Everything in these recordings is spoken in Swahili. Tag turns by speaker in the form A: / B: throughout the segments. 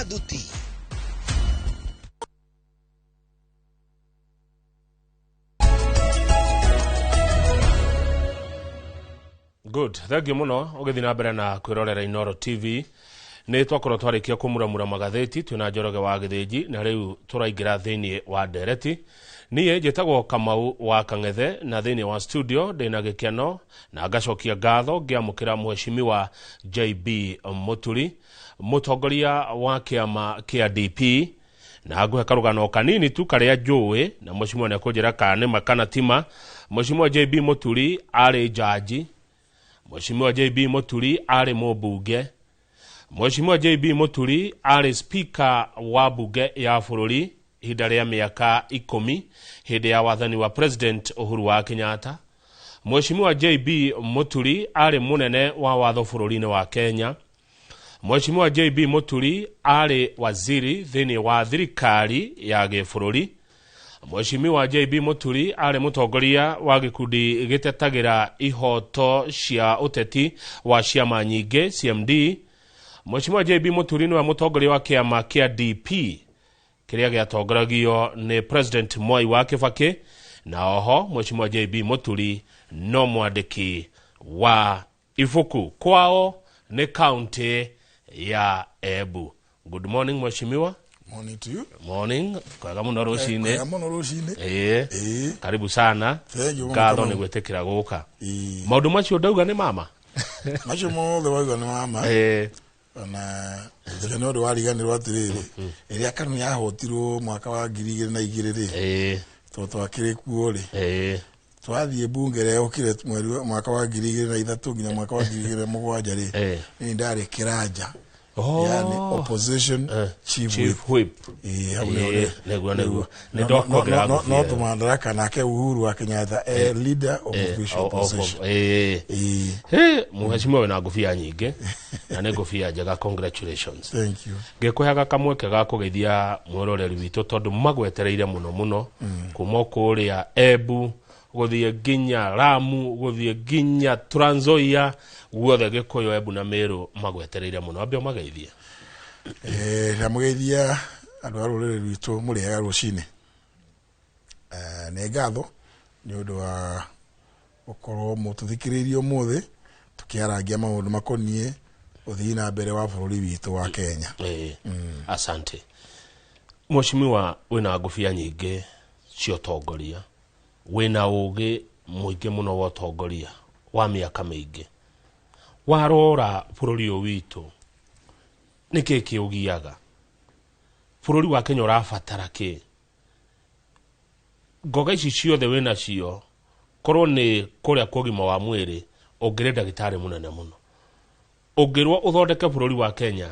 A: Nduti.
B: Good. Thank you muno. Ugethi na mbere na kwirorera Inoro TV. Ni twakorwo twarikia kumuramura magatheti twina Njoroge wa Githiji na riu turaingira thiini wa ndereti. Niĩ njĩtagwo Kamau wa Kang'ethe na thiini wa studio ndina gĩkeno na ngacokia ngatho ngĩamũkĩra mheshimiwa JB Muturi mutongoria wa kĩama kĩa DP na ngũhe karũgano kanini tu karĩa njũĩ na mheshimiwa nĩakũnjĩra kana nĩ makana tima. Mheshimiwa JB Muturi arĩ jaji. Mheshimiwa JB Muturi arĩ mũmbunge. Mheshimiwa JB Muturi arĩ speaker wa bunge ya bũrũri ihinda rĩa mĩaka 10 hĩndĩ ya wathani wa President Uhuru wa Kenyatta. Mheshimiwa JB Muturi arĩ munene wa watho bũrũri-inĩ wa Kenya. Mheshimiwa JB Muturi arĩ waziri thĩinĩ wa thirikari ya gĩbũrũri. Mheshimiwa JB Muturi arĩ mutongoria wa gĩkundi gĩtetagĩra ihoto cia uteti wa ciama nyingĩ CMD. Mheshimiwa JB Muturi nĩwe mutongoria wa kĩama kĩa DP kĩrĩa gĩatongoragio nĩ President Mwai wa Kibaki, na oho Mheshimiwa JB Muturi no mwandĩki wa ibuku kwao nĩ county ya Embu. Good morning Mheshimiwa.
A: Morning to you.
B: Morning. Kwega muno rucini.
A: Kwega muno rucini.
B: Karibu sana. Ngatho nĩ gwĩtĩkĩra gũka. Maũndũ macio ndauga nĩ mama.
A: Macio mothe wauga nĩ mama. Na thĩna ũrĩa wariganĩrwo atĩrĩrĩ ĩrĩa KANU yahotirwo mwaka wa 2002 twakĩrĩ kuo rĩ twathiĩ bunge rĩa ũkire mwaka wa 2003 nginya mwaka wa 2007 rĩ nĩ ndarĩ kĩranja yani opposition chief whip no tumandaraka nake Uhuru wa Kenyatta leader of official opposition.
B: Mheshimiwa wena ngũbia nyingĩ na nĩ ngũbia njega. Congratulations.
A: Thank you.
B: Ngĩkũheaga kamweke ga kũgeithia mwĩroreri witũ tondũ magwetereire muno kuma kũrĩa Embu gũthiĩ nginya Lamu gũthiĩ nginya Trans Nzoia guothe Gĩkũyũ Embu na Meru magwetereire muno. Ambia mageithia.
A: Na mũgeithia andũ a rũrĩrĩ rwitũ mũrĩega rũcinĩ. Nĩ ngatho nĩ ũndũ wa gũkorwo mũtũthikĩrĩirie ũmũthĩ tukiarangia maũndũ makoniĩ ũthii na mbere wa bũrũri witũ wa Kenya.
B: Asante. Mheshimiwa wĩna ngũbia nyingĩ cia ũtongoria, wĩna ũgĩ mũingĩ mũno wa ũtongoria wa mĩaka mĩingĩ. Warora bũrũri ũyũ witũ nĩkĩ kĩũgiaga? Bũrũri wa Kenya ũrabatara kĩ? Ngoga ici ciothe wĩna cio korwo nĩ kũrĩa kũgima wa mwĩrĩ ũngĩrĩ ndagĩtarĩ mũnene mũno. Ũngĩrwo ũthondeke bũrũri wa Kenya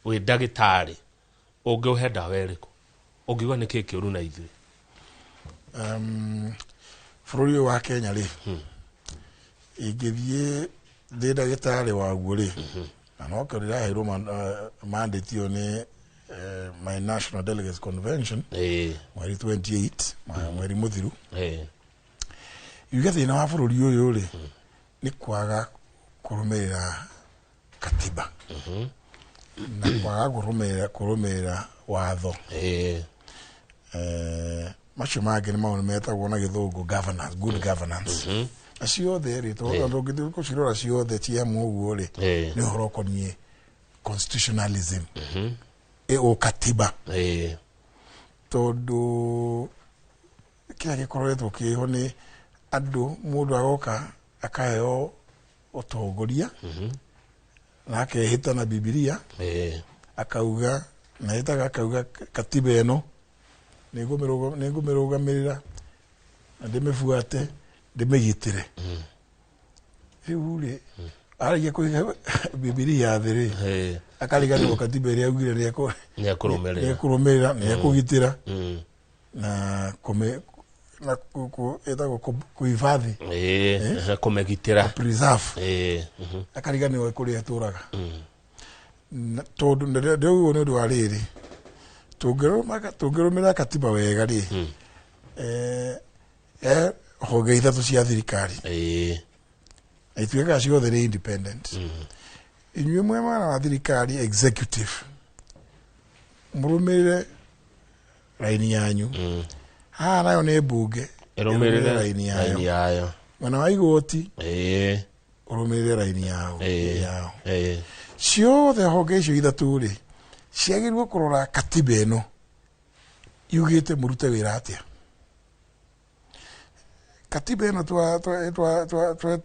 B: wĩ ndagĩtarĩ ũngĩũhe ndawa ĩrĩkũ? Ũngiuga nĩkĩ kĩũru na ithuĩ?
A: Bũrũri wa Kenya rĩ ingĩthiĩ ndĩ ndagĩtarĩ waguo rĩ na no kĩrĩraheirwo mandate ĩyo nĩ my National Delegates Convention mweri 28 mweri mũthiru. Yuga thĩna wa bũrũri ũyũ rĩ nĩ kwaga kũrũmĩrĩra katiba na kwaga kũrũmĩrĩra watho. Macio mangĩ nĩ maũndũ metagwo na gĩthũngũ governance, good governance. Ciothe rĩ tondũ gũcirora ciothe ciamũ ũguo rĩ nĩ ũhoro ũkoniĩ constitutionalism o katiba. Tondũ kĩrĩa gĩkoretwo kĩho nĩ andũ mũndũ agoka akaheo ũtongoria na akehĩta na Bibilia akauga na hĩtaga akauga katiba ĩno nĩngũmĩrũgamĩrĩra na ndĩmĩbuate ndĩmĩgitĩre. Rĩu rĩ aragia kũiga Bibilia thĩ rĩ akariganĩrwo katiba ĩrĩa augire nĩekũrũmĩrĩra nĩekũgitĩra na etagwo kuhifadhi
B: kũmĩgitĩra
A: preserve akariganĩrwo kũrĩa atũraga. Tondũ nĩ ũndũ wa rĩrĩ tũngĩrũmĩrĩra katiba wega rĩ honge ithatũ cia thirikari na ituĩkaga ciothe nĩ independent. Inyuĩ mwena wa thirikari executive murumirire raini yanyu nayo nä mbunge
B: Irumirire
A: raini
B: raini yayo.
A: mwena wa igoti urumirire raini yao ciothe honge icio ithatu ri ciagirwo kurora katiba ino yugite murute wira atia. Katiba ino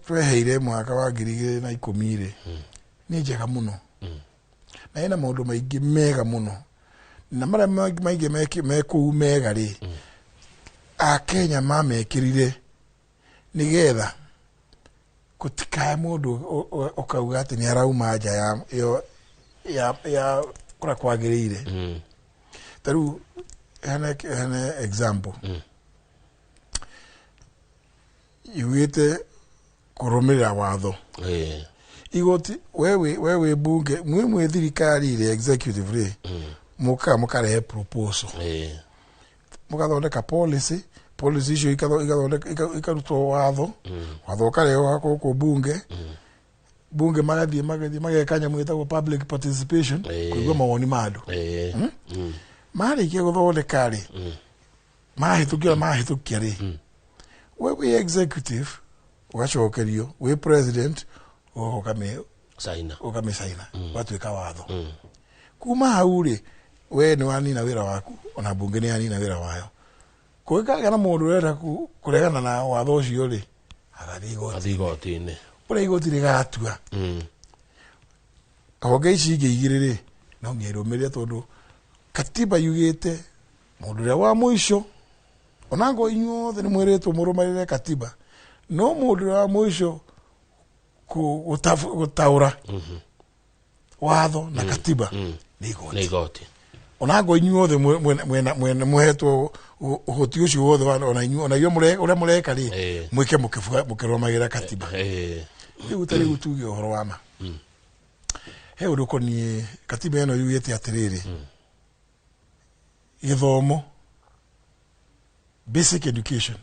A: tweheire mwaka wa 2010 ri ni njega muno na ina maundu maingi mega muno na maria maingi mekuu mega ri a Kenya mamekirire nigetha gutikae mundu ukauga ati ni arauma nja ya kura kwagirire. Taru hana example yugite kurumirira watho igoti wewe bunge mwe thirikari ile executive ri mukarehe proposal mukathondeka policy icio ikarutwo watho ukareho hako bunge magathie magekanya mwitagwo public participation kuigua mawoni ma andu marikia guthondeka ri mahitukia ri we executive ugacokerio we president ukame saina watuika watho kuma hau ri we ni wanina wira waku ona bunge ni anina wira wayo kuikaga na mundu urenda kuregana na watho ucio ri agathi igoti-ini ura igoti rigatua honge ici ingi igiri ri no ngirumiria tondu katiba yugite mundu uria wa muico onango inyuothe ni mwiritwo murumarire katiba no mundu uria wa muico gutaura watho na katiba ni igoti onango inyuothe muhetwo uhoti ucio wothe ona inyuo uria mureka ri mwike mukirumagira katiba riu tari gutuge uhoro wa ma he undu konie katiba ino yugite atiriri githomo basic education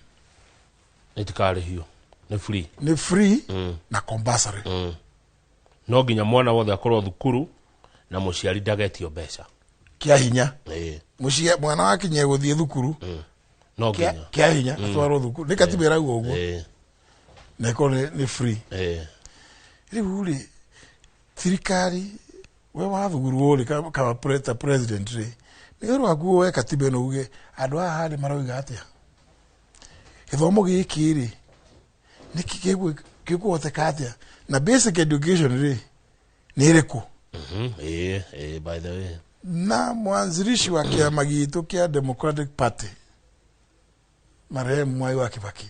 B: itikarihiyo ni
A: free na compulsory
B: no nginya mwana wothe akorwo thukuru na muciari ndagetio mbeca
A: kia hinya mwana wake nye guthie thukuru
B: no nginya
A: kia hinya atwarwo thukuru ni katiba irauga uguo na iko ni free riu ri thirikari we wathugurwo ri kama president ri ni wero waku we katiba ino uge andu aha ri marauga atia githomo giki ri niki gikuhoteka atia na basic education ri ni iriku by the way na mwanzilishi wa kiama gitu kia Democratic Party marehemu Mwai wa Kibaki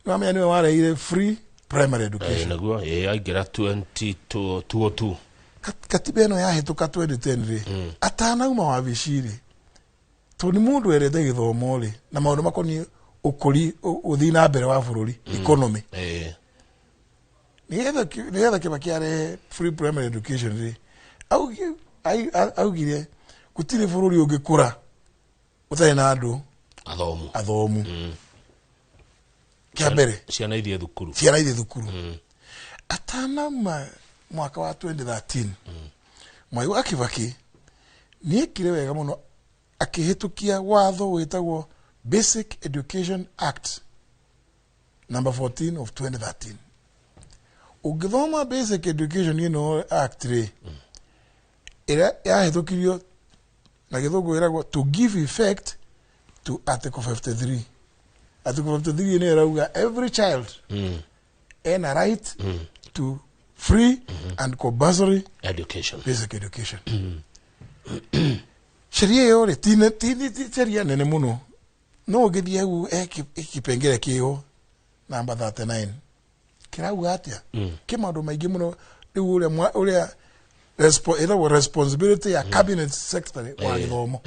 A: niwe wareire free primary education
B: naguo aigira 2022
A: katiba ino yahituka 2010 ri atanauma wabiciri to ni mundu erete githomo ri na maundu makoni ukuri uthi na mbere wa bururi economy nigetha Kibaki are free primary education ri augire gutire bururi ungikura utari na andu athomu kia mbere
B: ciana ithie thukuru
A: atanama mwaka wa 2013 Mwai wa Kibaki niekire wega muno akihitukia watho witagwo Basic Education Act number 14 of 2013 ugithoma Basic Education Act ri ira yahitukirio na githungu iragwo to give effect to Article 53. Article 53 ni irauga every child and a right to free and compulsory
B: education,
A: basic education. Sheria yo ri tini sheria nene muno no githie au kipengere kiyo number 39 kirauga atia kimaundu maingi muno riu uria responsibility ya cabinet secretary wa githomo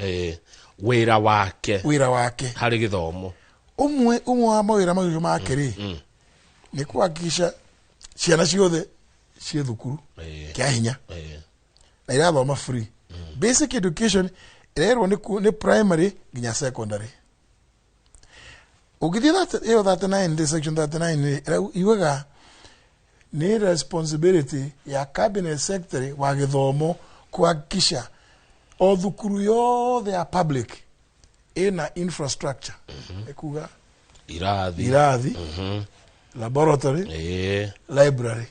B: wira wake hari githomo
A: umwe wa mawira macio make ri ni kuhakikisha ciana ciothe cie thukuru kia hinya na irathoma free. Basic education irerwo ni primary nginya secondary. Ugithie hiyo 39 section 39 iwaga ni responsibility ya cabinet secretary wa githomo kuhakikisha o thukuru yothe ya public ina infrastructure ekuga irathi laboratory library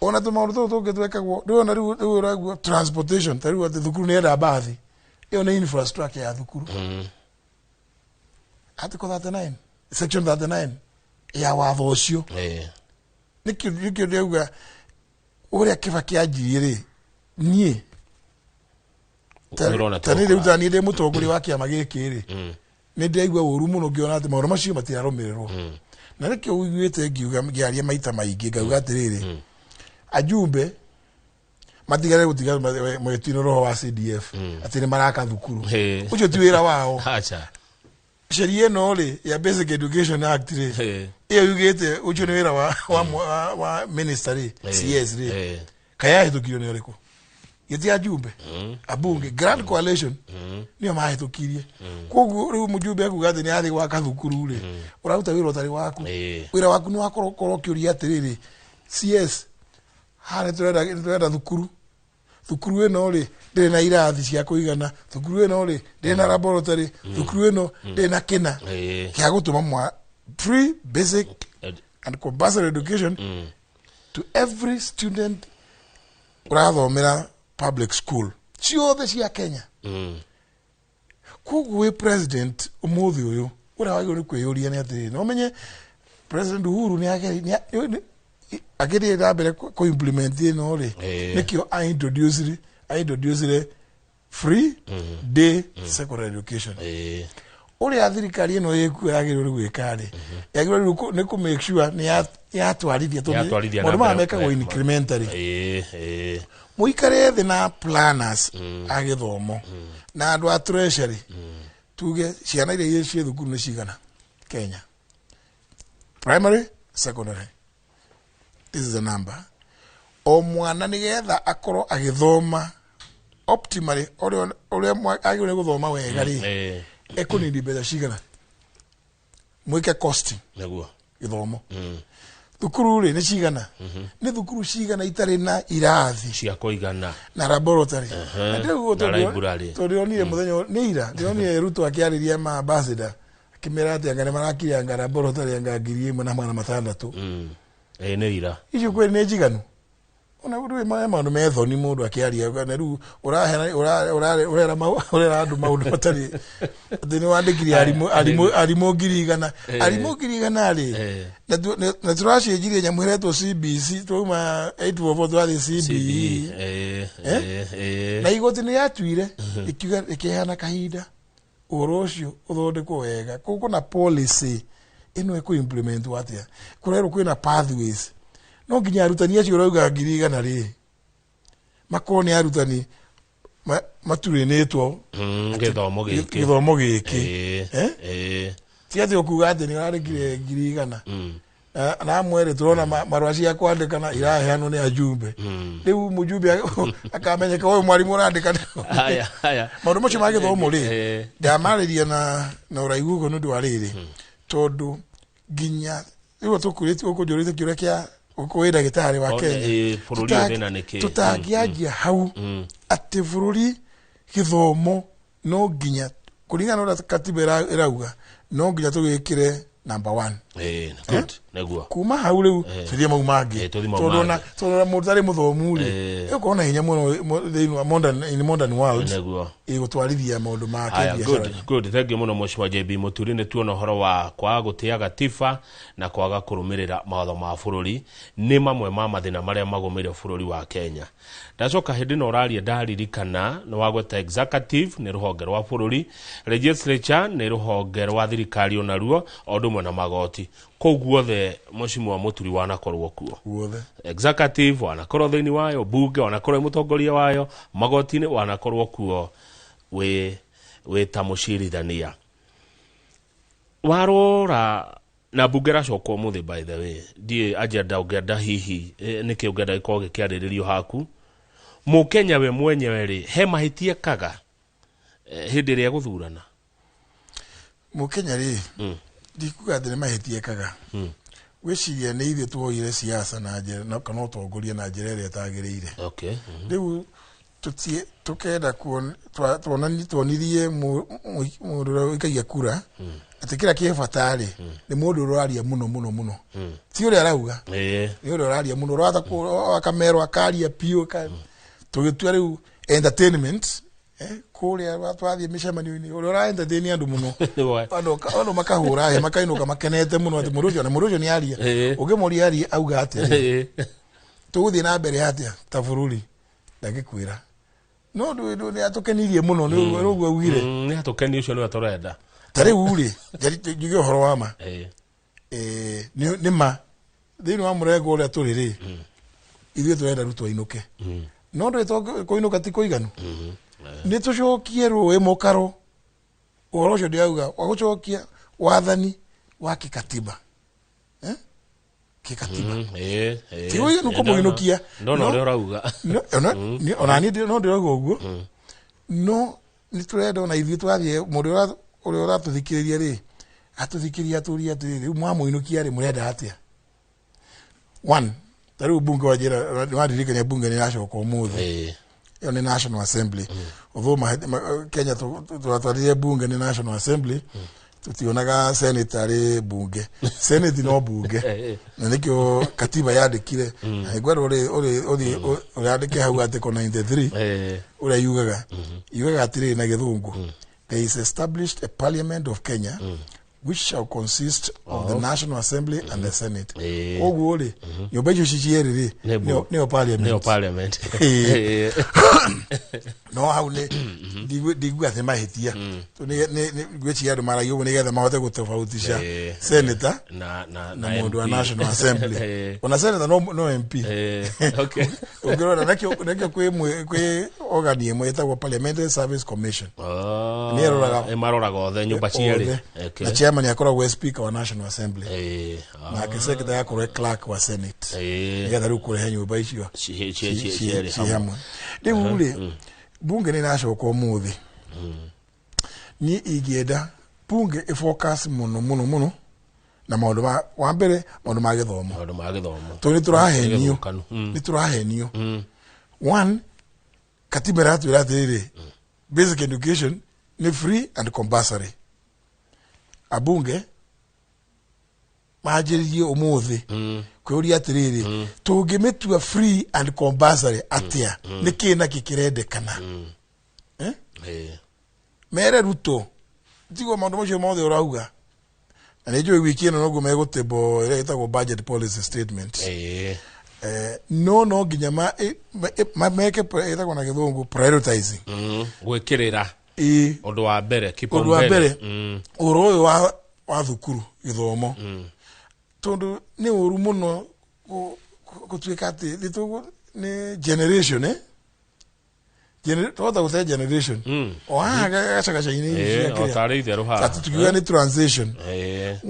A: ona tumaundu tuke twekagwo ndiona riu uragwo transportation tariu ati thukuru ni enda bathi iyo ni infrastructure ya thukuru article 39 section 39 ya watho ucio nikio ndiuga uria Kibaki anjiri nie tani riu tani ndi mutongori wa kiama giki ri ni ndaigua uru muno ngiona ati maundu macio matirarumirirwo na nikio uiguite ngiuga ngiaria maita maingi ngauga atiriri ajumbe matigare gutiga mwetino roho wa CDF ati ni maraka thukuru ucio ti wira wao
B: acha
A: sheria no ri ya Basic Education Act ri iyo yugite ucio ni wira wa minister ri CS ri kaya hitukio ni riku yeti ajumbe abunge Grand Coalition niyo mahitukirie koguo riu mujumbe akugate ni athi gwaka thukuru ri uraruta wira utari waku wira waku ni wakorwo kiuria atiriri CS hare turenda thukuru ino ri ndiri na irathi cia kuigana thukuru ino ri ndiri na laboratory thukuru ino ndiri na kina kia gutuma mwa free basic and compulsory education to every student urathomera public school ciothe cia Kenya koguo we president umuthi uyu ura wagio ni kwiyuria ni ati no menye President Uhuru ni agiri rabere ko implement ino ri nikio introduce free day secondary education uri athirikari ino yeku yagirwo gwikari yagirwo ni ku make sure ni yatwarithia to moduma meka go incrementary muikare the na planners agithomo na andu a treasury tuge ciana iria cie thukuru ni cigana Kenya primary secondary. This is the number. O mwana nigetha akorwo agithoma optimally oria agire guthoma wega ri ekunindi mbeca cigana mwike costing
B: naguo
A: githomo thukuru ri ni cigana ni thukuru cigana itari na irathi
B: cia kuigana
A: na laboratory
B: ndio
A: tonire muthenya ni ira ndionire Ruto akiariria ma ambassador kimera ati anga marakiri anga laboratory anga ngiri imwe na mwana matandatu
B: ni ira
A: icio kweli ni njiganu ona uri maundu methoni mundu akiaria na riu urera andu maundu matari thini wandikiri arimu ngirigana ri na turacenjirie nyamu iretwo CBC twauma 844 twathi CBE na igoti ni yatuire ikiuga ikihana kahinda uhoro ucio uthondekwo wega kuko na policy ino eko implement watia kurero kwina pathways no nginya arutani acio urauga ngirigana ri makoni arutani maturinetwo githomo giki tiati okuga ati ni arigire ngirigana na amwere turona marwa cia kwandikana iraheanwo ni ajumbe riu mujumbe akamenyeka uyu mwarimu urandika
B: haya
A: maundu macio ma githomo ri ndamariria na uraigu uguo nundu wa riri tondu nginya riu tukurite ukujurite kiuria kia ukwira gitari wa Kenya tutagianjia hau ati bururi githomo no nginya kuringana na katiba irauga no nginya tugikire number 1
B: good negua
A: kuma hau riu thiria mau mangi tondona mutari muthomu ri ukona hinya muno modern world
B: negua
A: igutwarithia maundu ma biashara
B: good thank you muno Mheshimiwa JB Muturi ni tuona horo wa kwa gutia gatiba na kwaga kurumirira mawatho ma bururi ni mamwe ma mathina maria magomire bururi wa Kenya ndacoka hindi no raria ndaririkana no wagweta executive ni ruhonge rwa bururi legislature ni ruhonge rwa thirikari onaruo odumwe na magoti koguo the Mheshimiwa Muturi wanakorwo kuo executive wanakorwo thini wayo bunge wanakorwo mutongoria wayo magoti-ini wanakorwo kuo we ta mucirithania warora na bugera cokwo muthi by the way die agenda ungenda hihi niki ungenda iko gikiariririo haku Mukenya we mwenyewe ri he mahitie kaga hindi ria guthurana
A: Mukenya ri ndikuga ndire mahitie kaga wiciria ni ithe tuoire siasa na njira na kana utongoria na njira ria tagirire
B: okay
A: riu tutie tukenda tuonirie mundu ikagia kura atikira kifatari ni mundu uraria muno ti uri arauga ni uri uraria muno rata ko akamero akaria pio ka tugitua riu entertainment kuria watwathie micemani-ini uri ura entertain andu muno ano makahura he makainuka makenete muno ati murujo ni aria ugimuria aria auga ati tuguthie na mbere atia ta bururi ndagikwira no ndu ni atukenirie muno ni uguo ugire
B: ni atukeni ucio ni atorenda
A: tari uri jige horo wama ni ma thini wa murengo uria turiri ithuĩ turenda rutwo inuke no ndu kuinuka ti kuiganu ni tucokie rũĩ mũkaro ũhoro ũcio ndiauga wa gũcokia wathani wa kikatiba kikatiba ti ũiganu kũmũinũkia
B: ndona ũrĩa ũrauga
A: ona niĩ no ndĩrauga ũguo no nĩ tũrenda ona ithuĩ twathiĩ mũndũ ũrĩa ũratũthikĩrĩria rĩ atũthikĩria atũria atĩrĩrĩ rĩu mwamũinũkia rĩ mũrenda atĩa one tarĩu bunge wanjĩra nĩwandirikania bunge nĩ nacoka ũmũthĩ ĩyo nĩ National Assembly although Kenya twatwarire bunge nĩ National Assembly tutionaga senate arĩ bunge senate no bunge na nĩkĩo katiba yandĩkire na gwara ũrĩ yandĩke hau article 93 ũrĩa yugaga atĩrĩ na gĩthũngũ there is established a parliament of Kenya which shall consist of the National Assembly and the Senate. Oguo ri nyumba icio cicierĩ ri nĩyo parliament. No hau ni ndigua atĩ mahĩtia nĩ gwĩciria andũ maragia ũguo nĩgetha mahote gũtofautisha senator na mũndũ wa National Assembly. Ona senator no MP. Ũngĩrora nakĩo kwĩ organ ĩmwe ĩtagwo Parliamentary Service Commission.
B: Maroraga othe nyumba cierĩ.
A: Na chairman yakoragwo speaker wa National Assembly na secretary yakorwo clerk wa Senate nĩgetha rĩu kũrehe nyũmba icio ciĩ hamwe. Rĩu rĩ bunge nĩ nacoka ũmũthĩ niĩ ingĩenda bunge ĩfocus mũno na maũndũ wa mbere maũndũ ma gĩthomo tondũ nĩ tũrahenio one katiba ĩratwĩra atĩrĩrĩ basic education nĩ free and compulsory abunge majiririe ũmũthĩ kwĩũria atĩrĩrĩ tũngĩmĩtua free and compulsory atĩa nĩkĩ na kĩkĩrendekana mere Ruto tigo maũndũ macio mothe ũrauga na nĩnjũĩ wiki ĩno noguo megũtĩmbo ĩrĩa ĩtagwo budget policy statement no nginya meke ĩtagwo na gĩthũngũ prioritizing
B: gwĩkĩrĩra ũndũ wa mbere ũhoro ũyũ wa thukuru gĩthomo tondu nĩ ũru mũno gũtuĩka atĩ nĩ generation twahota gũte generation o haha gacagaca-inĩ tukiuga nĩ transition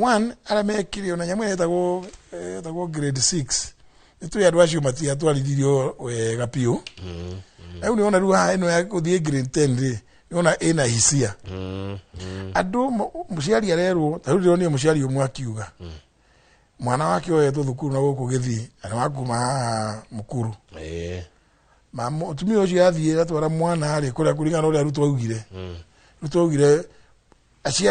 B: one arĩa mekire ona nyamũ ĩtagwo grade 6 nĩ tũĩ andũ acio matiatwarithirio wega biũ rĩu nĩwona rĩu haha ĩno ya gũthiĩ grade 10 rĩ nĩwona ĩna hisia andũ mũciari arerwo ta rĩu ndĩronire mũciari ũmwe akiuga mwana wake oyetwo thukuru na gũkũ Gĩthii na wakuma haha Mũkuru mũtumia ũcio yathiĩ atwara mwana harĩ kũrĩa kũringana ũrĩa Ruto augire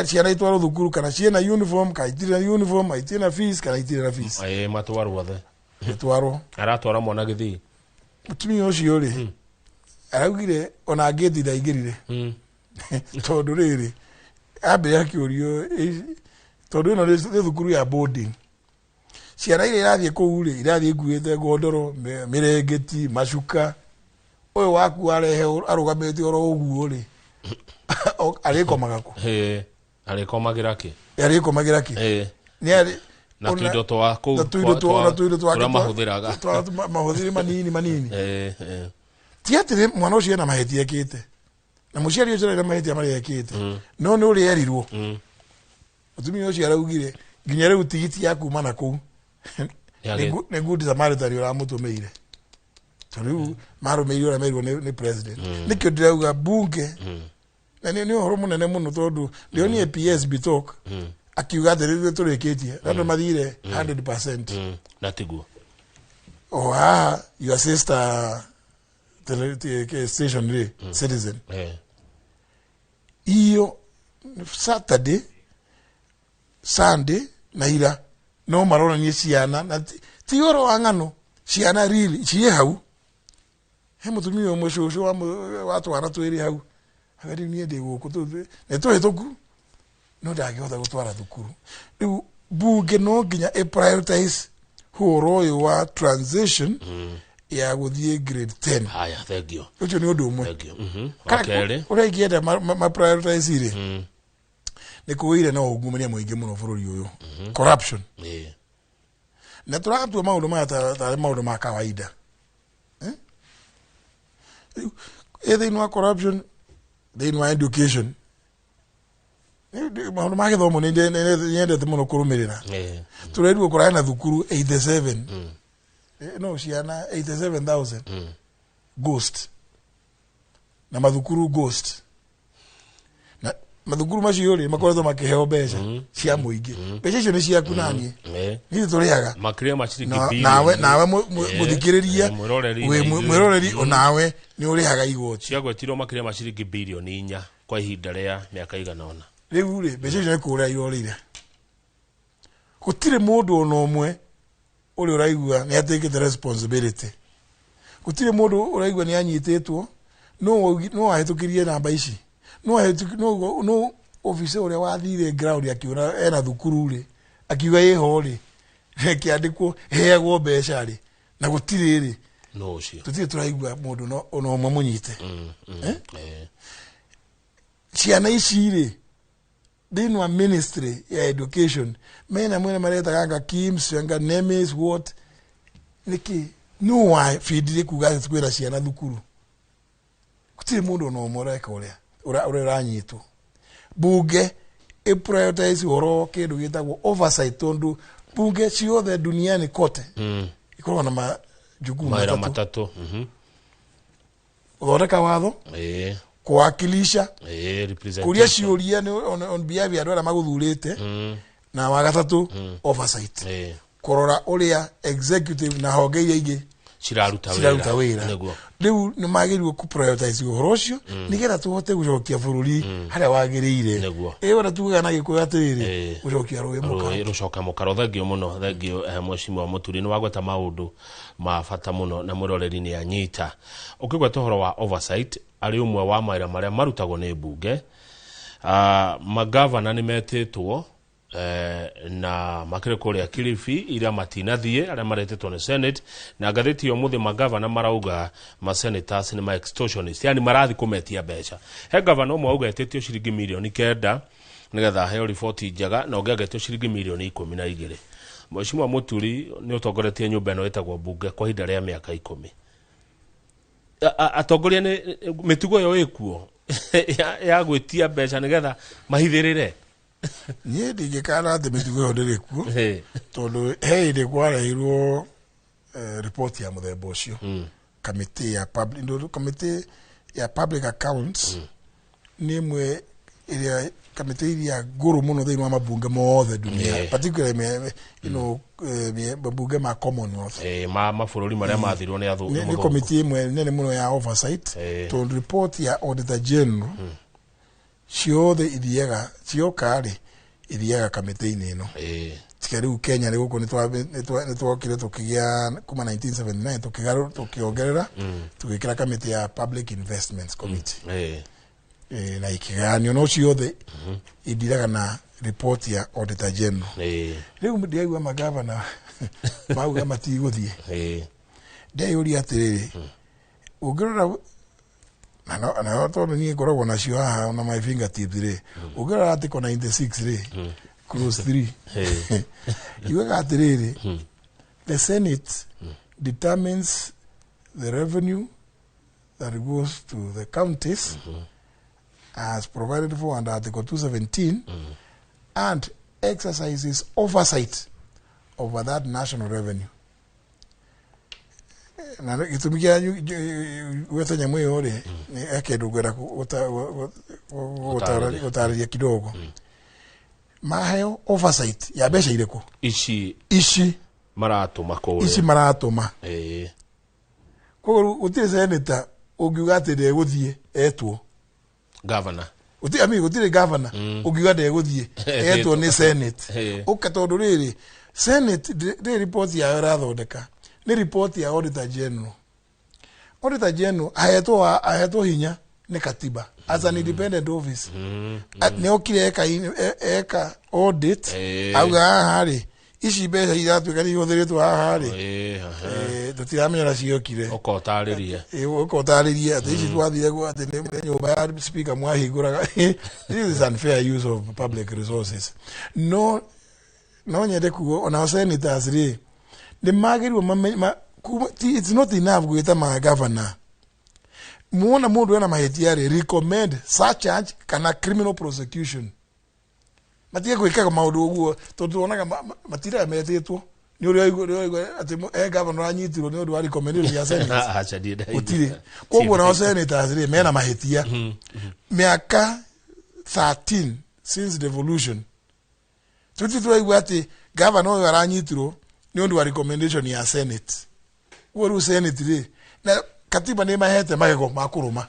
B: ciana itwarwo thukuru kana ciĩna uniform kana itirĩ na uniform itirĩ na fees kana itirĩ na fees matwarwo othe aratwara mwana Gĩthii
A: mũtumia ũcio rĩ araugire ona ngĩthi ndaingĩrire tondũ rĩrĩ ambire akĩũrio tondũ ĩno nĩ thukuru ya boarding ciana iria irathiĩ kũu rĩ irathiĩ nguĩte gondoro mĩrengeti macuka ũyũ waku arehe arũgamĩte oro ũguo rĩ arĩkomaga kũ arĩkomagĩra kĩ
B: na tuindo twa kũu tũrĩa
A: mahũthĩri manini ti atĩ mwana ũcio ena mahĩtia ekĩte na mũciari ũcio ena mahĩtia marĩa ekĩte no nĩ ũrĩa erirwo mũtumia ũcio araugire nginya rĩu tigiti ya kuma na kũu nĩ good Samaritan ũramũtũmĩire tondũ rĩu marũmĩrĩire ũrĩa merirwo nĩ president nĩkĩo ndĩrauga bunge na nĩ ũhoro mũnene mũno tondũ ndĩonire PS Bitok akiuga atĩ rĩu tũrĩkĩtie andũ mathire 100%
B: na tiguo
A: haha your sister station re Citizen iyo Saturday Sunday na ira no marona ni ciana na ti oro angano ciana really cie hau he mutumi o mushushu wa watu wana twiri hau agari ni ende guku tu ne to hetoku no ndagihota gutwara thukuru riu bunge no nginya prioritize horo wa transition ya guthie grade 10
B: haya thank you
A: ucio ni undu umwe
B: okay
A: ura igienda ma prioritize ire ni kuwire na ugumania muingi muno bururi uyu corruption na turatua maundu maya ta maundu ma kawaida either in corruption they in education maundu ma githomo ni nyendete muno kurumirira tureruo kurana na thukuru 87 no ciana 87,000 ghost na mathukuru ghost na mathukuru macio ri makoretwo makiheo mbeca cia muingi mbeca icio ni ciaku nanie ni turiaga
B: makire machiriki bili
A: nawe muthikiriria mwiroreri onawe ni urihaga igoti
B: ciagwetirwo makire machiriki bilioni 4 kwa ihinda ria miaka igana ona
A: riu ri mbeca icio ni kuria irorire gutire mundu ona umwe uri uraigua ni atekete responsibility gutire mundu uraigua ni anyitetwo no ahitukirie namba ici no office uri wathire ground akiura ena thukuru ri akiuga yeho ri kiandikwo heagwo mbeca ri na gutire ri
B: no cio
A: tutire turaigua mundu no ona umwe munyite ciana ici ri dinwa ministry ya education mena mwene mareta ganga Kims yanga Nemes what niki no why fidire kugaza twira ciana thukuru kutire mundu no moreka uria uranyitwo bunge prioritize oro kindu gitagwo oversight tondu bunge ciothe duniani kote ikorwa na majukumu matatu uthondeka watho kuwakilisha kuria ciuria on behalf ya andũ maguthurite na wa gatatu oversight kurora uria executive na honge iria ingi ciraruta wira riu ni magiriwe ku prioritize uhoro ucio nigetha tuhote gucokia bururi haria wagiriire ora tuga na gikuyu atiriri gucokia
B: rucoka mukaro thengio muno thengio mweshimwa Muturi ni wagweta maundu ma bata muno na muroreri ni anyita ukigweta uhoro wa oversight ari umwe wa maira maria marutagwo ni bunge magavana ni metitwo na makire kuria Kilifi iria matinathie aria maretetwo ni Senate na ngatheti yo muthi magavana marauga ma senators ni ma extortionists yani marathi kumetia mbeca he governor umwe auga etetio ciringi milioni 9 nigetha heo report njaga na ungegetio ciringi milioni 12 Mheshimiwa Muturi ni utongoretie nyumba eno etagwo bunge kwa hinda ria miaka 10 atongoria ni mitugo yo ikuo ya gwitia mbeca nigetha mahithirire
A: nie ndingikana ati mitugo yo ndiri kuo tondu he ndi kwarehirwo report ya muthemba ucio committee ya public accounts ni mwe iria committee iria nguru muno thiini wa mabunge mothe dunia particularly mabunge ma Commonwealth
B: mabũrũri maria mathirwo ni athu
A: ni committee imwe nene muno ya oversight to report ya auditor general ciothe ithiaga ciokari ithiaga committee ino tikariu Kenya ri guko ni twokire tukigia kuma 1979 tukiongerera tukikira committee ya public investments committee na ikiganio no ciothe idiraga na report ya auditor general riu ndiaigua magavana mauga matiguthie ndeyuri atiriri ungirora na tondu ni ngoragwo nacio haha na my fingertips ri ungirora article 96 ri clause 3 yuga atiriri the Senate determines the revenue that goes to the counties as provided for under Article 217 and exercises oversight over that national revenue. Na gitumikia wetanya mwe ni akedo gwera utararia kidogo maheo oversight ya besha ireko ici maratuma
B: kwa
A: kwa utire senator ugiuga ati de guthie etwo
B: governor
A: gutire governor ugiuga de guthie etwo ni senate ukatondu riri senate de report ya rathondeka ni report ya auditor general ahetwo hinya ni katiba as an independent office ne okire eka audit auga hari ici mbeca iratuika ni huthiritwo haha ri tutiramenya ciokire ukotaririe ati ici twathire gwa ati ni nyumba ya speaker mwahinguraga. This is unfair use of public resources. No nyende kuo ona senators ri ni magirwo it's not enough gwita ma governor muona mundu ena mahetia ri recommend surcharge kana criminal prosecution matige gwikaga maundu uguo tondu tuonaga matira metitwo ni uri ati governor anyitirwo ni undu wa recommendation ya senate utire koguo na senators ri mena mahetia miaka 13 since devolution tutitwaigua ati governor uyu aranyitirwo ni undu wa recommendation ya senate uru senate ri na katiba ni mahete magego makuruma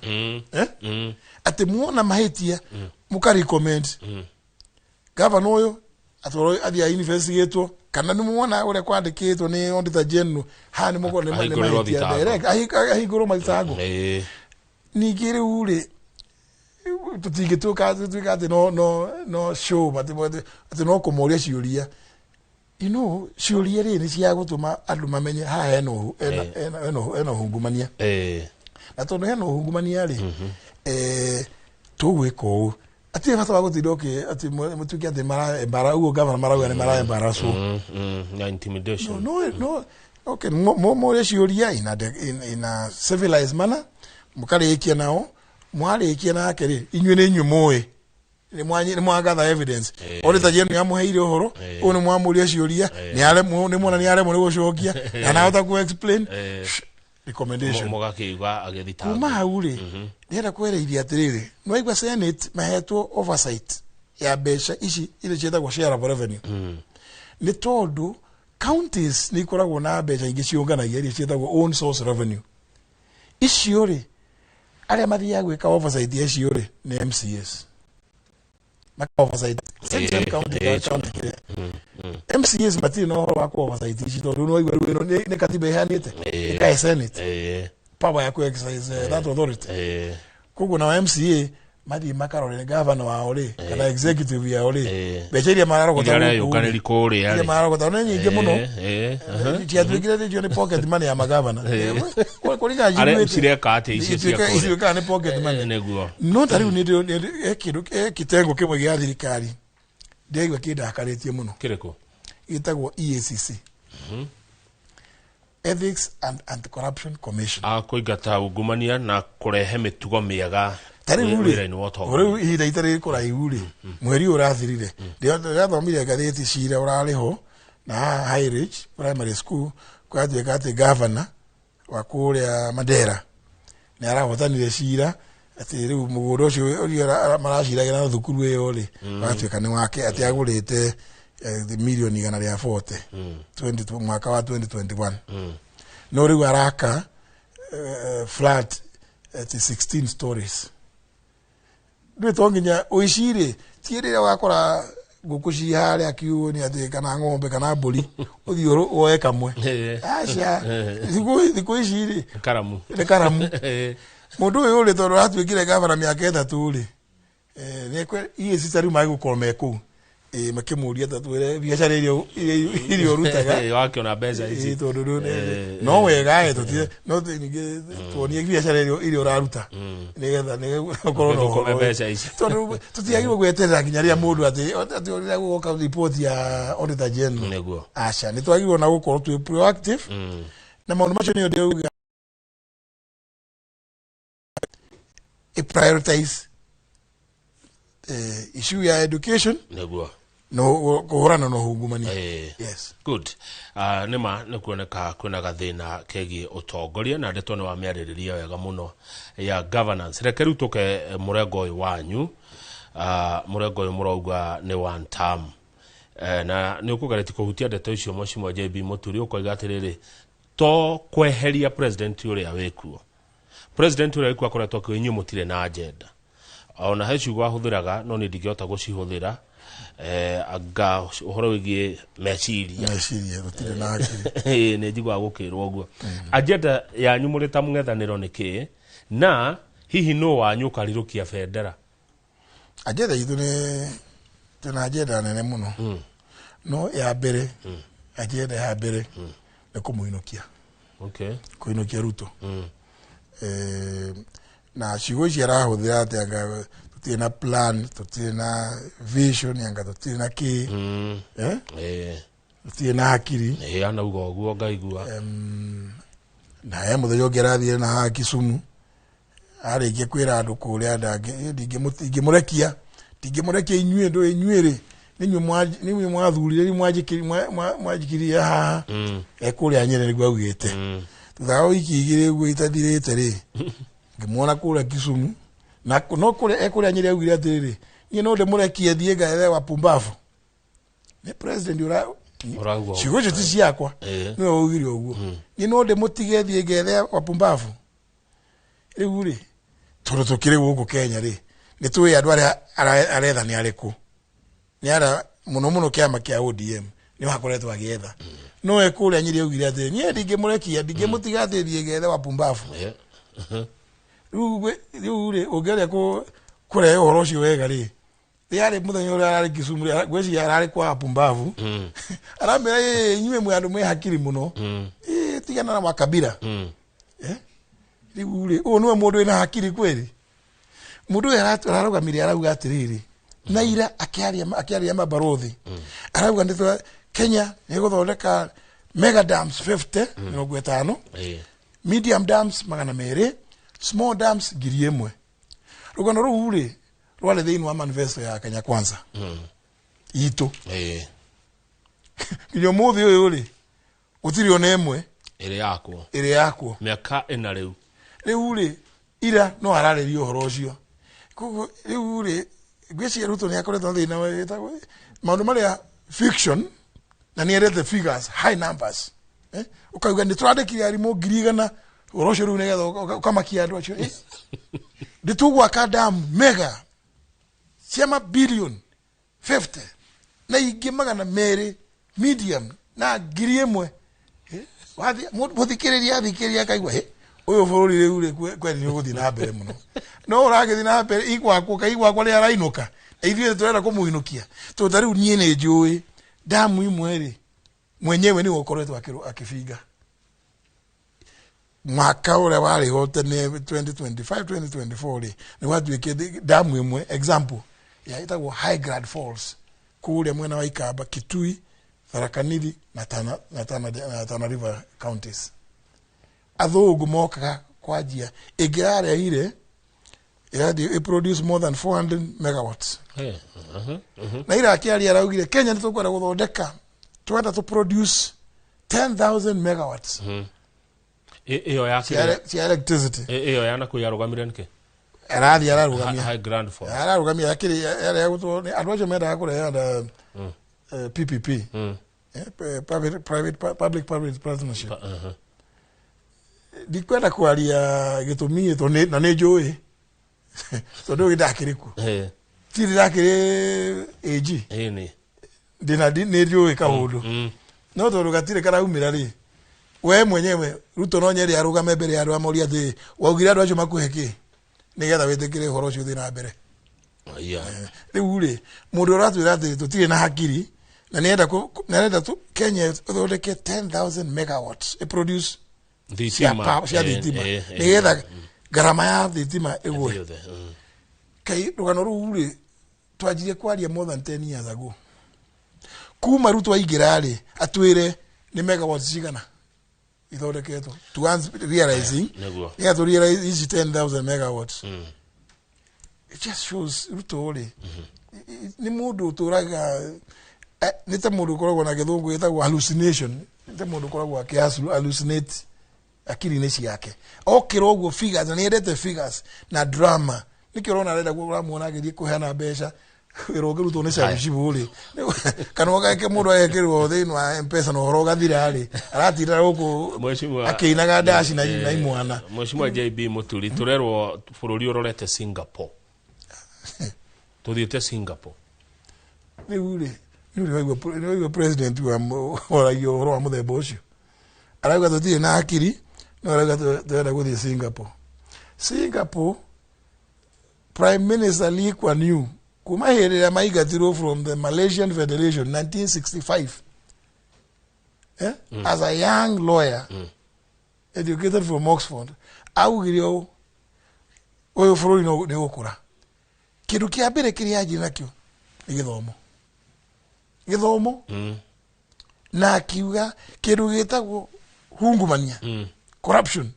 A: ati muona mahetia muka recommend governor uyu atoro athia investigate kana ni muona ure kwandikitwo ni auditor general ha ni mugo ni mahetia direct ahigoro maithago nigire ure tutigituka ati no show ati no komoria ciuria ciuria ri ni cia gutuma andu mamenye ha eno hungumania na tondu heno hungumania ri tugwika uu ati bata wa gutidoke ati mutuki ati mara ugo governor mara ni mara embarrasso
B: na intimidation
A: no okay mo ciuria in a civilized manner mukarikia nao mwarikia na akeri inywe ni nyumoi ni mwagatha evidence auditor general yamuheire uhoro uyu ni mwamuria ciuria ni mwana ni aremo ni gucokia na nahota ku explain recommendation
B: mugakiigua agithitanga
A: kuma hauri ndira kwereiria atiriri no igwa senate mahetwo oversight ya mbeca ici ile cietagwo share of revenue ni tondu counties ni koragwo na mbeca ingi ciunganagia ile cietagwo own source revenue icio ri aria mathiaga gwika oversight ya icio ri ni MCS oversight same county MCS matiri no horo wako oversight ici tondu no igwa ruino ni katiba ihanite ika senate power ya ku exercise that authority kugu na MCA madi makarore governor wa ore kana executive ya ore becheria mararo ko
B: tawo yukaniri kore
A: ya mararo ko tawo nyingi muno tia twigire dio ni pocket money ya magavana ko linga
B: jiwe cireka ate ici cia kore
A: ici ka ni pocket money
B: neguo
A: no tari ni ekiru kitengo kimwe gya thirikari ndigwa kidakaritie muno
B: kireko
A: itagwo EACC Ethics and Anti-Corruption Commission
B: kuigata ungumania na kurehe mitugo miega
A: tari uri hida itari kuraihu ri mweri urathirire ndio thomire gatheti cira urariho na High Ridge Primary School kwa ati governor wa kuria Mandera ni arahotanire cira ati riu muguro ucio maraciragira na thukuru iyo ri atuika ni wake ati agurite milioni 140 mwaka wa 2021 no riu araka flat at 16 stories ndio tonginya uishire tiere wakora gukushi hali akiuo ni ati kana ng'ombe kana mburi uthio oe kamwe acha thikuishire
B: karamu
A: mundu uyu uri tondu atuikire governor miaka 3 ri ni kwe iye sitari magukome ku makimuria tatwire biashara irio rutaga
B: wakiona mbeca ici
A: tondu no wega tutie no ninge tuonie biashara irio raruta nigetha nigekorwo no
B: mbeca ici
A: tondu tutiagirwo gweterera nginya ria mundu ati uri guka report ya auditor general
B: neguo
A: acha ni twagirwo na gukorwo twi proactive na maundu macio ni ndio prioritize issue ya education
B: neguo
A: no kuhurana no hungumania
B: yes good nima nikuoneka kwina gathina kegi utongoria na ndeto ni wa miaririria wega muno ya governance reke riu tuke murengo uyu wanyu murengo uyu murauga ni one term na ni ukugareti kuhutia ndeto icio Mheshimiwa JB Muturi ukoiga atiriri to kweheria president uria wekuo president uri kwa koretwo kwenyu mutire na agenda ona hecigwa huthiraga no ni ndingihota gucihuthira aga uhoro wigie meciria
A: rutire na akiri
B: ne njigwa gukirwo guo agenda yanyu muri ta mung'ethaniro niki na hihi no wanyu karirukia bendera
A: agenda itu ni tena agenda nene muno no ya mbere agenda ya mbere ni kumuinukia kuinukia Ruto na ciugo ici arahuthira ati tutire na plan tutire na vision yanga tutire na ki tutire na hakiri
B: ana ugo guo ngaigua
A: na muthenya ngerathire na Kisumu arikie kwira andu kuria ndange ndingimurekia inyue ndo inyuire ninywe mwathurire ni mwajikirie ha ekuria Nyeri gwa ugite thao ikigire guo itathirite ri ngimwona kuria Kisumu na no kuria ekuria Nyeri ugire atiriri ni no ndemurekie thie gaethe wa pumbafu ni president ura ciugo ti ciakwa ni ugire uguo ni no ndemutige thie gaethe wa pumbafu riu ri toro tukire guku Kenya ri ni tuwe andu aretha ni ariku ni ara muno kiama kia ODM ni wakoretwo agietha no ekuria Nyeri ugire ati ni ndingimurekia ndingimutiga ati thie gaethe wa pumbafu riu ri ugeria kure uhoro cio wega ri yari muthenya uri ari Kisumu gweci arari kwa pumbavu aramera inywe mwe andu mwe hakiri muno tigana na makabira riu ri o niwe mundu ina hakiri kweli mundu ararugamire arauga atiriri naira akiaria mabarothi arauga nditwa Kenya ni guthondeka mega dams 50 medium dams 200 small dams 1,000 rugano ruu ri rwale thiini wa manifesto ya Kenya Kwanza itu kinyo muthi uyu ri utiri ona imwe iri yakwo
B: miaka ina
A: riu ri ira no arariria uhoro ucio kugu riu ri gweci Ruto ni akoretwo thina wetagwo maundu maria fiction na ni erete figures high numbers ukauga ni turandikire arimu 100,000 uhoro ucio riu nigetha ukamakia andu acio nditugwa kadam mega ciama billion 50 na ingi 200 medium na 1,000 wathi muthikiriria kaigwa uyu bururi riu ri kweli ni uguthi na mbere muno no uragithi na mbere igwa kwa ri arainuka ithuĩ turenda kumuinukia to riu nie ni njui damu imwe ri mwenyewe ni ukoretwo akifinga mwaka ule wari hote ni 2025 2024 ri ni watuike damu imwe example ya itagwo High Grade Falls kuria mwena wa Ikamba Kitui Tharaka Nithi na Tana River counties athungu mokaga kwajia igirare ire it produce more than 400 megawatts na ira akiari araugire Kenya nitukwenda guthondeka twenda to produce 10,000 megawatts
B: iyo ya
A: electricity
B: iyo yana kuyarugamire nike
A: ararugamia
B: High Grade Falls
A: ararugamia akiri ya gutwo andu acio menda kureana PPP public private partnership dikwenda kwaria gitumi to na ne njui to ndo idakiriku tiri dakire AG
B: ni
A: dina ne njui kaundu no to rugatire karaumira ri we mwenyewe Ruto no Nyeri arugame mbere ya andu amoria thi waugira andu acio makuheki nigetha witikire horo cio thina mbere riu ri mundu uratwira ati tutire na hakiri na nenda tu Kenya thondeke 10,000 megawatts it produce thitima nigetha garama ya thitima igwe kai rugano ruu ri twanjirie kwaria more than 10 years ago kuma Ruto aingira ri atwire ni megawatts cigana ithondeketwo tuanze realizing yeah to realize is 10,000 megawatts it just shows Ruto ri ni mundu turaga nita mundu koragwo na githungu etagwo hallucination nita mundu koragwo hallucinate akiri ni ciake okirogwo figures na niendete figures na drama nikirona arenda kuramwona agithie kuheana mbeca iroge ruto ne shabu shibuli kana wakaeke mundu aekirwo thini wa M-Pesa no horo gathira ri aratira guku akinaga dashi na imwana
B: Mheshimiwa JB Muturi turerwo bururi urorete Singapore tuthiete Singapore
A: ni uri president wa yo ro amuthemba ucio arauga tutie na akiri no arauga twenda guthie Singapore Prime Minister Lee Kuan Yew kuma here maigatirwo from the Malaysian Federation 1965 as a young lawyer educated from Oxford augirio oyo fururi no ni gukura kindu kia mbere kiri aji nakio githomo na akiuga kindu gitagwo hungumania corruption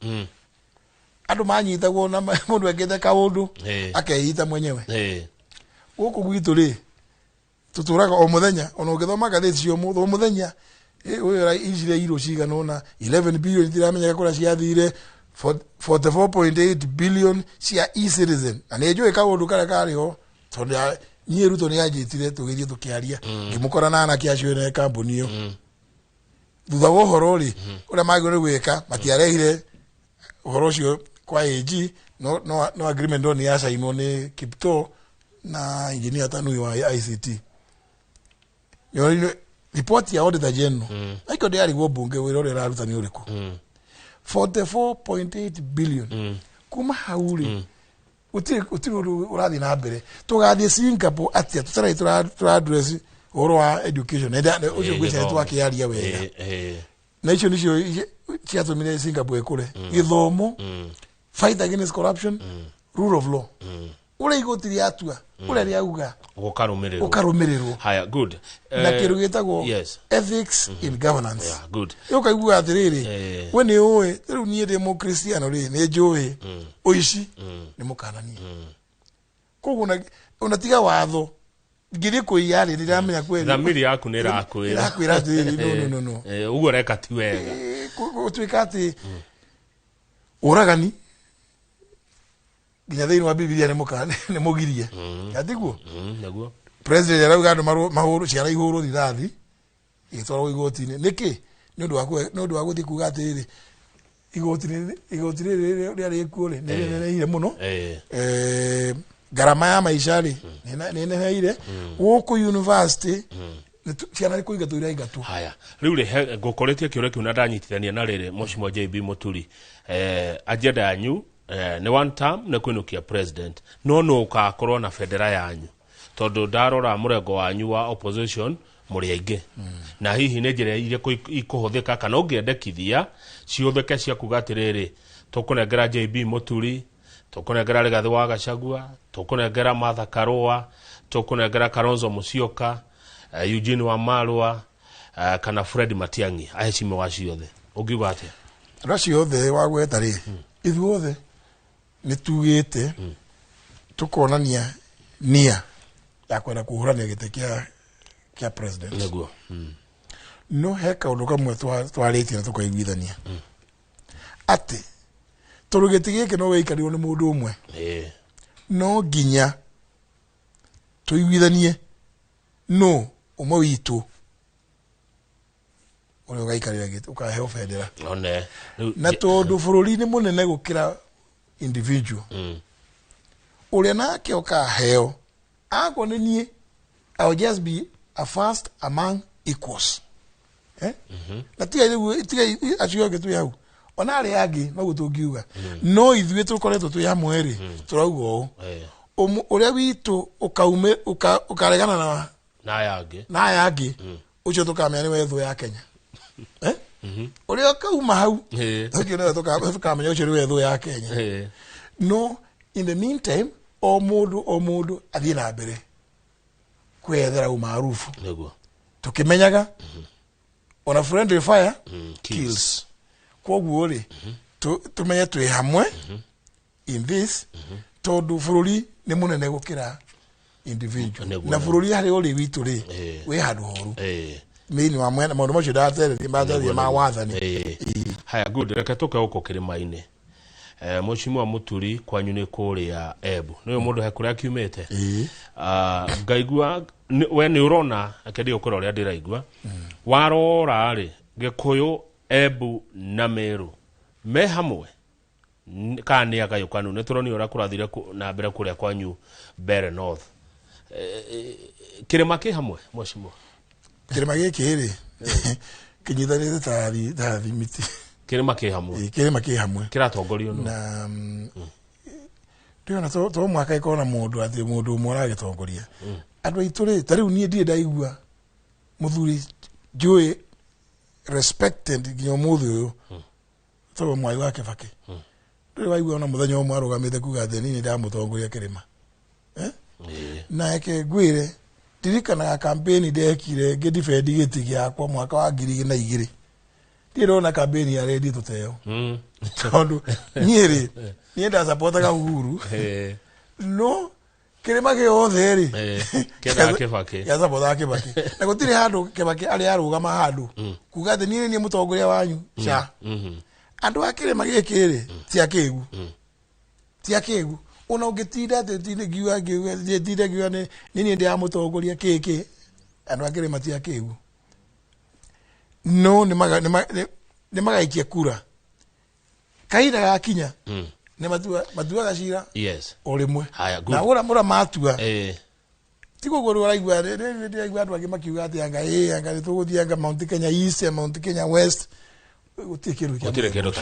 A: andu manyitagwo na mundu engete kaundu akeita mwenyewe guku gwitu ri tuturaga o muthenya ona ugithoma gatheti cio o muthenya uyu injire iro cigana na 11 billion tiramenya kura ciathire 44.8 billion cia e-citizen na ni njui kaundu kare kariho tondu nie ruto ni ajitire tugithie tukiaria ngimukora na ana kiacio ne kambuni iyo thutha wa uhoro ri uria magire gwika matiarehire uhoro cio kwa AG no agreement on ya saino ni Kipto na engineer Tanui wa ICT yo report ya auditor general aiko diari go bunge wirore raruta ni uriku 44.8 billion kuma hauri utiri urathi na mbere tugathie Singapore atia tutara address oro wa education na ucio gwicene twakiaria wega na icio nicio ciatumire Singapore kure githomo fight against corruption rule of law ule igotiri atua ule riauga ukarumirirwo
B: haya good
A: na kiru gitagwo ethics in governance good yokaigua atiriri we ni uwe riu nie ndi mu Kristiano ri ni njui uici ni mukanania koguo unatiga watho ngiri kuiyari ndiramenya kweli
B: thamiri yaku ni rakwira
A: no
B: uguo reka ti wega
A: utwika ati uragani ginya thiini wa Biblia ni mugirie atiguo
B: naguo
A: president arauga andu mahuru ciara ihuru thirathi igitwarwo igoti-ini niki ni undu wa guthi kuga atiri igoti riri ria kuo ri ni neneire muno garama ya maisha ri ni neneire guku university ciana riko igatura igatu
B: haya riu ri ngukoretie kiure kiuna ndanyitithania na riri Mheshimiwa JB Muturi agenda yanyu ni one term ne kwinukia president no ukakorwo na federa yanyu tondu ndarora murengo wanyu wa opposition muri aingi na hihi ne njira ile ikuhuthika kana ungiendekithia ciuthike cia kuga atiriri tukunengera JB Muturi tukunengera Rigathi wa Gachagua tukunengera Martha Karua tukunengera Kalonzo Musyoka Eugene Wamalwa kana Fred Matiang'i ahecime wa ciothe ungiuga atia
A: raciothe wagweta ri ithuothe nitugite tukonania nia ya kwenda kuhurania gite kia president
B: naguo
A: no heka undu kamwe twaritie na tukaiguithania ati turugiti giki no weikario ni mundu umwe no ginya tuiguithanie no umwe witu uri ugaikarira giti ukaheo federa na tondu bururi ni munene gukira individual ule nake ukaheo ako ni I will just be a first among equals na tiga acio gitu yau ona ari agi no gutungiuga no ithuĩ tukoretwo twi hamwe ri turauga uria witu ukaregana na yangi ucio tukamenya ni wethu ya Kenya uria kauma hau ucio no tukamenya ucio ni wethu ya Kenya no in the meantime o mundu athie na mbere kwethera umaarufu tukimenyaga on a friendly fire kills koguo ri tumenye twi hamwe in this tondu bururi ni munene gukira individual na bururi hari uri witu ri we handu horu mini wa mwena maundu macio ndatererie ma wathani
B: haya good reke tuke uko kirima-ini Mheshimiwa Muturi kwanyu ni kuria Embu niyo mundu hekuria kiumete ngaigua we ni urona akedi ukora uria ndiraigua warora ri Gikuyu Embu na Meru me hamwe kani agayukanu ne turoni ora kurathire na mbere kuria kwanyu Bere North kirema ki hamwe Mheshimiwa
A: kirema giki ri kinyithanire ta thimiti
B: kirema ki hamwe kiratongorio no
A: na ndiona to mwaka ikona mundu ati mundu umwe agitongoria andu aiture tariu nie ndie ndaigua muthuri njui respected nginya muthu uyu to mwai wake Kibaki ndiri waigua na muthenya umwe arugamite kuga ati ni ndamutongoria kirima na yake gwire dirikana campaign ndekire ngidefendi giti giakwa mwaka wa 2002 ndirona campaign ya ready tuteo tondu nieri nie nda supportaga Uhuru no kirima giothe ri
B: kenda Kibaki
A: ya supportaga Kibaki na gutire handu Kibaki ari arugama handu kuga ati nie mutongoria wanyu cha andu akirima gikiri ti akigu ona ungitinda ati tinde giwa ni ndi amutongoria kiki andu akirima ti akigu no ni magaikia kura kaida gakinya ni matua gacira
B: yes
A: orimwe
B: haya good
A: na ora matua tiko goro raigwa ndi andu angi makiuga ati anga tuguthianga Mount Kenya East Mount Kenya West utikiru
B: kiru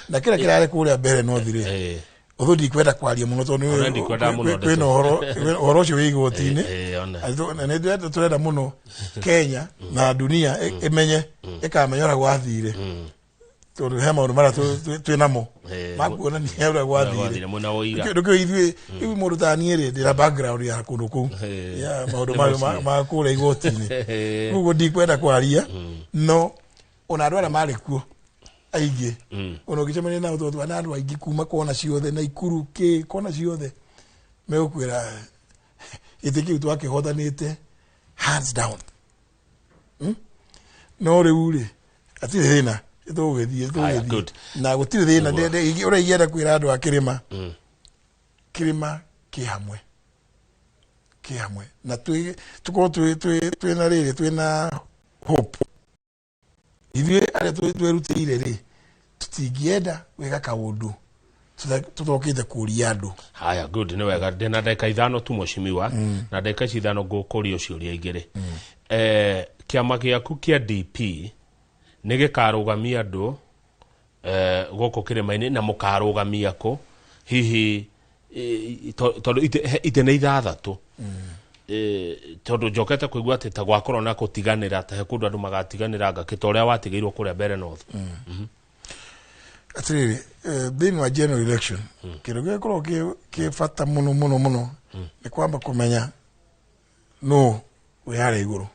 A: na kila kirare kuria Bere North ri uthu ndikwenda kwaria muno tondu kwina horo ucio wi igoti-ini na nĩ turenda muno Kenya na dunia imenye ikamenya gwathire tondu he maundu maria twinamo makuonania uria gwathire ndukio ithuĩ mundu ta niĩ ri ndĩra background ya kundu kuu ya maundu ma kuria igoti-ini koguo ndikwenda kwaria no ona andu aria marĩ kuo aige ona ukicemania na utoto na andu aigi kuma kona ciothe na ikuru ki kona ciothe megukwira itiki twake hotanite hands down no riuri ati thina itugithie na gutire thina ura igera kwira andu akirima kirima ki hamwe na tuko twina riri twina hope ithuĩ arĩa twĩrutĩire rĩ tutingienda wega kaundu tutokite kuria andu
B: haya good ni wega ndina ndeka ithano tu Mheshimiwa na ndeka ithano ngukuria ciuria igiri kiama giaku kia DP ni gikarugamia andu goko kirima-ini na mukarugamia ko hihi tondu itene ithathatu tondu njokete kuigua ati ta gwakorwo na kutiganira ta he kundu andu magatiganira ngakita uria watigeirwo kuria Bere North
A: atiriri thini wa general election kindu gikorwo ki fata muno ni kwamba kumenya no we are iguru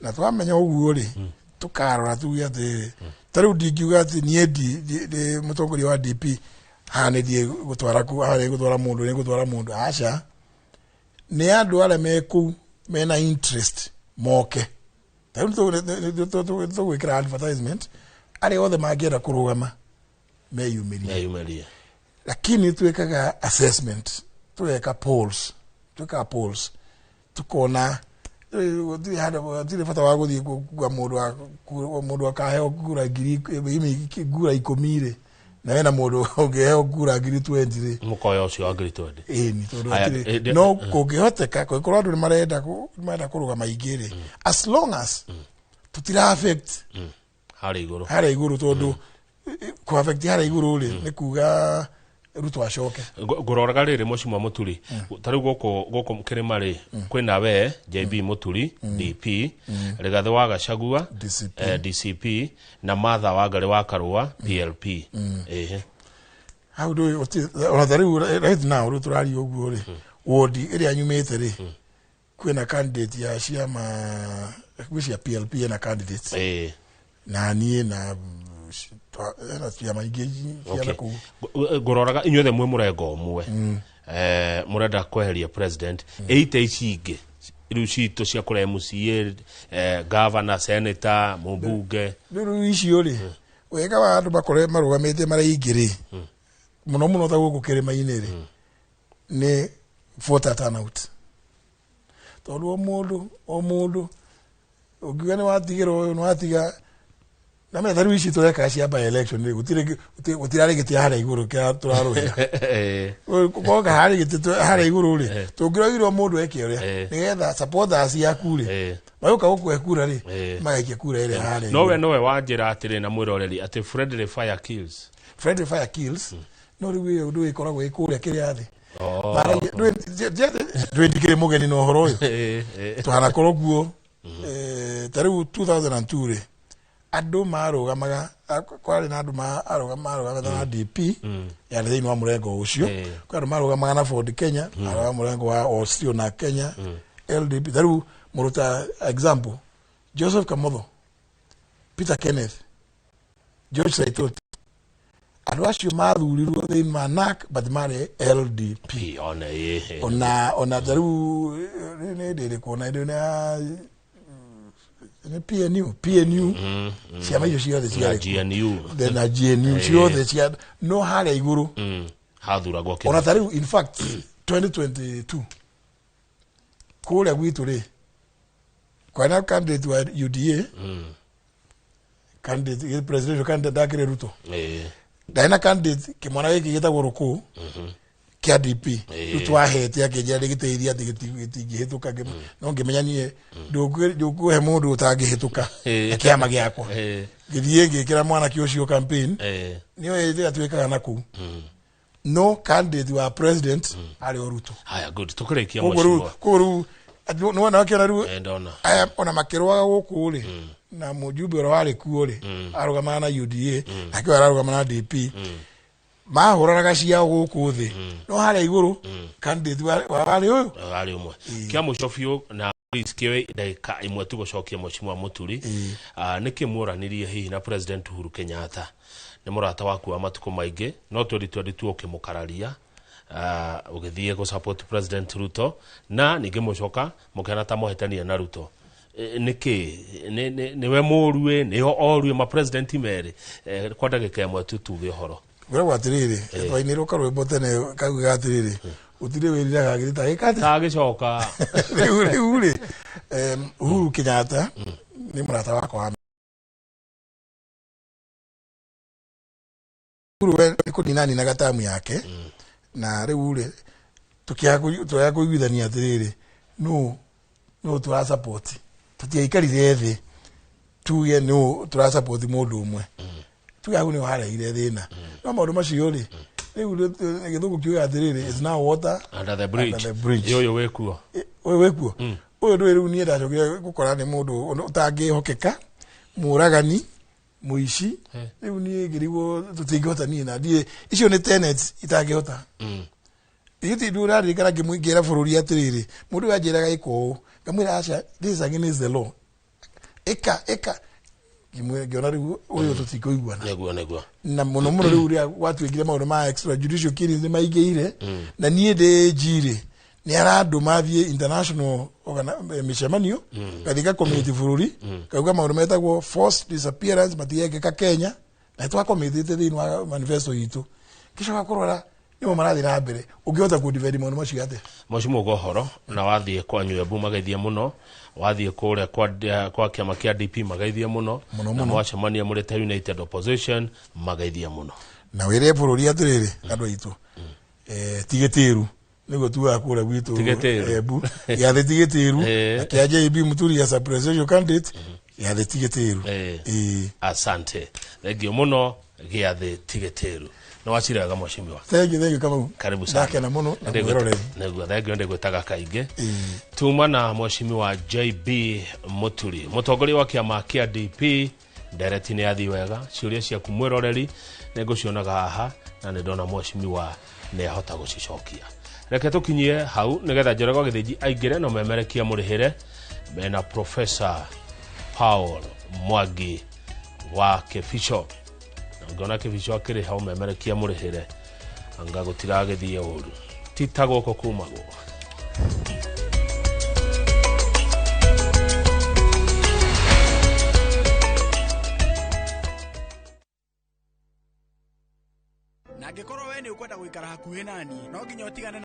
A: na twamenya uguo ri tukarora tuge ati tariu ndingiuga ati nie ndi mutongoria wa DP hanithie gutwara mundu aca ni andu aria meku mena interest moke tariu gwikira advertisement aria othe mangienda kurugama meyumirie lakini twikaga assessment tweka polls tukona tire fata wa guthie kugua mundu akaheo kura ngura 10 na wena mundu ungeheo kura 20
B: mukoyo ucio wa 20
A: ni tondu no kungihoteka kuikorwo andu marenda kurugama igiri as long as tutira affect
B: hara
A: iguru tondu ku affect hara iguru ri ni kuga Ruto acoke
B: nguroraga riri Mheshimiwa Muturi tariu goko kirima ri kwina we JB Muturi DP Rigathi wa Gachagua DCP na Martha Wangari wa Karua PLP
A: how do you ona tariu right now ru turari uguo ri wodi iria nyumite ri kwina candidate ya ciama cia PLP na candidate na nie na ciama ingĩ ciana kũu
B: nguroraga inyuothe mwe murengo umwe murenda kweheria president ite ici ingĩ riu citũ cia kũra MCA governor senator mũmbunge
A: riu icio rĩ wega wa andu bakore marugamite maraingiri muno ta guku kirima-ini ri ni voter turnout tondu o mundu ugiga ni watigirwo uyu ni watiga na me tharu ici tureka cia by election ni gutirari giti hara iguru kia turaruira ko ga hari giti hara iguru ri tungiragirwo mundu eke uria nigetha supporters yaku ri mayuka guku ekura ri magaikia kura ile hara
B: nowe wanjira atiri na mwiroreri ati friendly fire kills no riwe ndu ikoragwo ikuria kiria thi ndwendikire mugeni no horo uyu tuhana koroguo tariu 2002 ri andu marugamaga kwari na andu marugamaga na DP ya thiini wa murengo ucio kwa andu marugamaga na Ford Kenya wa murengo wa Austria na Kenya LDP tariu muruta example Joseph Kamotho Peter Kenneth George Saitoti andu acio mathurirwo thiini ma NARC but mari LDP ona tariu ni ndiri kuona ndio ni PNU ciama icio ciothe cia GNU na GNU ciothe cia no hara iguru hathuragwo
A: ona tariu in fact 2022 kuria gwitu ri kwana candidate wa UDA candidate presidential candidate akire Ruto daina candidate kimwana giki gitagwo Ruku kia DP Ruto ahete akeja rigiteithia gitihituka no ngimenya nie ndukuhe mundu utangihituka kiama giakwa githie ngikira mwana kiucio campaign niyo yete atwikaga naku no candidate wa president ari Ruto
B: haya good tukurikia mheshimiwa
A: kuru no na kira ru aya ona makirwaga guku ri na mujumbe ora wari ku ri arugamana na UDA akiwa arugamana na DP mahuranaga cia guku thi no hara iguru candidate wari uyu
B: wari umwe kia mucofio na riskiwe ndagika imwe tu gucokia mheshimiwa Muturi nikimuranirie hihi na President Uhuru Kenyatta ni murata waku wa matuko maingi no 2022 ukimukararia ugithie go support President Ruto na ningimucoka mukena ta muhetania na Ruto niki niwe murue niho orue ma president meri kwa ndagika imwe tu tuge horo
A: gwa atiriri twainirwo karwimbo tene kauga atiriri utire wiriraga gita ikate
B: tagicoka
A: uri Uhuru Kenyatta ni murata wakwa Uhuru kunina na gatamu yake na riu ri tukia kuiguithania atiriri no tura support tutiaikarire thi tuge no tura support mundu umwe tugagu ni hareire thina no maundu macio ri riu githugu kiuga atiriri is now water
B: under the bridge yoyo wekuo
A: uyu ndu riu ni ndacokire gukora ni mundu utangihokeka muragani muici riu ni ngirigwo tutingihota ni na die icio ni tenets itangihota iti ndura rikara ngimwingira bururi atiriri mundu ajiraga iko ngamwira acha this against the law eka ngiona riu uyu tutikoiguana
B: negwa
A: na muno riu ria watwikire maundu ma extrajudicial killings ni maigeire na nie de jire ni arandu mathie international mishemanio katika community bururi kauga maundu metagwo forced disappearance matiegeka Kenya na twa community thini wa manifesto yitu kisha gakorora nimo marathi na mbere ungihota ku defend maundu macio ate
B: mheshimiwa gohoro na wathie kwa nywebu magaithia muno wathie kure kwa kiama kia DP magaithia muno na mwacemania muri ta United Opposition magaithia muno
A: na wire bururi atiriri andu aitu tigetiru nigo tuwa kura gwitu ebu ya the tigetiru kia JB Muturi ya presidential candidate ya the tigetiru
B: asante thengio muno gia the tigetiru no wachiraga mheshimiwa
A: thank you kama
B: karibu sana
A: ndakena muno
B: nego thengio ndigwetaga kainge tuma na mheshimiwa JB Muturi mutongoria wa kiama kia DP direct ni athi wega ciuria cia kumwiroreri negucionaga haha na ndona mheshimiwa ne ahota gucicokia reke tukinyie hau nigetha Njoroge Githiji aingire no memerekia murihire mena Professor Paul Mwangi wa Keficho ngona Keficho akiri hau memerekia murihire anga gutiragithie uru titago ko kumago
C: kwenda guikara hakuhi nani no nginya utigane